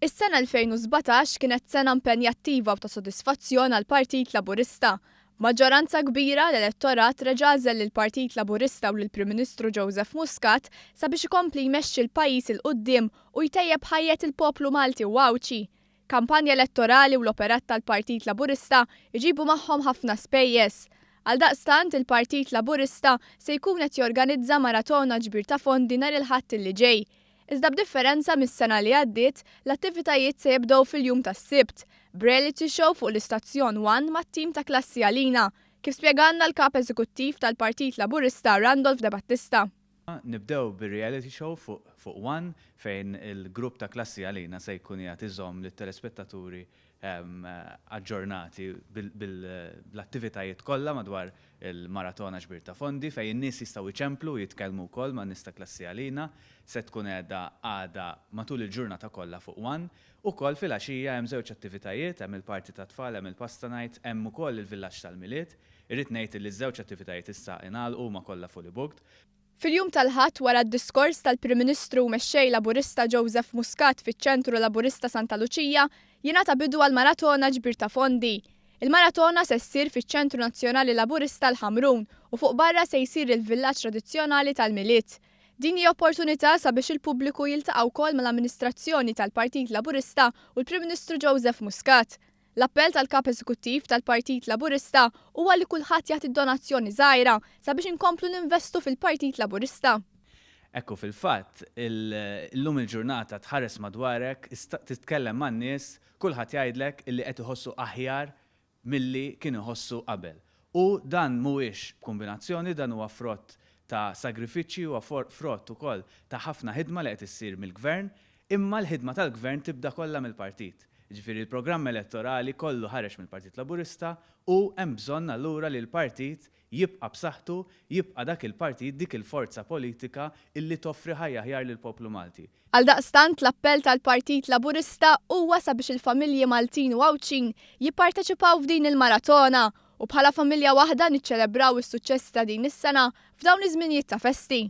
Is-sena 2017 kienet sena impenjattiva u ta' sodisfazzjon għall Partit Laburista. Maġġoranza kbira l-elettorat reġażel lill-Partit Laburista u lill-Prim Ministru Joseph Muscat sabiex ikompli jmexxi l-pajjiż il quddiem u jtejjeb ħajjet il-poplu Malti u Awċi. Kampanja elettorali u l-operat tal-Partit Laburista iġibu magħhom ħafna spejjeż. Għaldaqstant il-Partit Laburista se jkun qed jorganizza maratona ġbir ta' fondi nhar il-Ħadd li ġej. Iżda b'differenza mis-sena li għaddiet, l-attivitajiet se jibdew fil-jum tas-Sibt, b'reality show fuq l-Istazzjon 1 mat-tim ta' Klassi Għalina, kif spjeganna l-kap eżekuttiv tal-Partit Laburista Randolph De Battista. Nibdew bir-reality show fuq 1 fejn il-grupp ta' Klassi Għalina se jkun jagħti iżomm lit-telespettaturi aġġornati bil-attivitajiet kollha madwar il-maratona ġbir ta' fondi fejn in-nies jistgħu jċemplu jitkellmu wkoll ma' nies ta' Klassi Għalina se tkun għada matul il-ġurnata kollha fuq 1 ukoll fil-għaxija hemm żewġ attivitajiet, hemm il-parti ta' tfal, hemm il-pasta night, hemm ukoll il-villaġġ tal-Miliet. Irrid ngħid li ż-żewġ attivitajiet issa ingħalqu ma kollha fully booked. Fil-jum tal-Ħadd wara d-diskors tal-Prim Ministru u mexxej Laburista Joseph Muscat fiċ-Ċentru Laburista Santa Luċija jingħata bidu għal maratona ġbir ta' fondi. Il-maratona se ssir fiċ-Ċentru Nazzjonali Laburista l-Ħamrun u fuq barra se jsir il-villaġġ tradizzjonali tal-Miliet. Din hija opportunità sabiex il-pubbliku jiltaqgħu wkoll mal-amministrazzjoni tal-Partit Laburista u l-Prim Ministru Joseph Muscat. L-appell tal-kap eżekuttiv tal-Partit Laburista huwa li kulħadd jagħti donazzjoni żgħira sabiex inkomplu ninvestu fil-Partit Laburista. Ekku fil-fatt, illum il-ġurnata tħares madwarek, titkellem man-nies, kulħadd jgħidlek illi qed iħossu aħjar milli kienu iħossu qabel. U dan mhuwiex kombinazzjoni, dan huwa frott ta' sagrifiċċji u frott ukoll ta' ħafna ħidma li qed issir mill-Gvern, imma l-ħidma tal-Gvern tibda kollha mill-Partit. Ġifieri l-programm elettorali kollu ħareġ mill-Partit Laburista u hemm bżonn allura li l-Partit jibqa' b'saħħtu, jibqa' dak il-partit dik il-forza politika illi toffri ħajja aħjar lill-poplu Malti. Għaldaqstant l-appell tal-Partit Laburista huwa sabiex il-familji Maltin u Awċin jipparteċipaw f'din il-maratona u bħala familja waħda niċċelebraw is-suċċess ta' din is-sena f'dawn iż-żminijiet ta' festi.